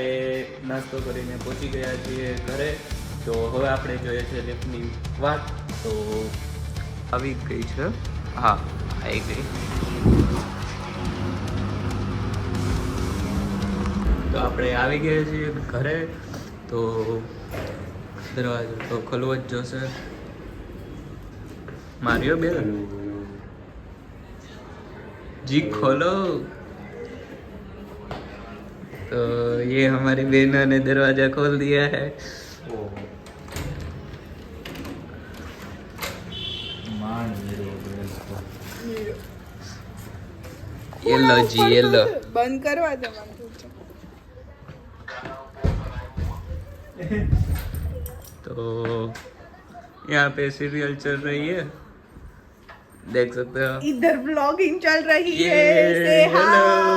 આપણે નાસ્તો કરીને પહોંચી ગયા છીએ ઘરે. તો હવે આપણે જોઈએ છે લિફ્ટની વાત. તો આવી ગઈ છે. હા, આવી ગઈ. તો આપણે આવી ગયા છીએ ઘરે. તો દરવાજો તો ખોલવો જ જોશે. मारियो बेल जी खोलो. तो ये हमारी बहनों ने दरवाजा खोल दिया है. ये लो जी, ये लो. बंद करवा दो. तो यहाँ पे सीरियल चल रही है, देख सकते हो. इधर व्लॉगिंग चल रही है. ये Say हेलो. hi.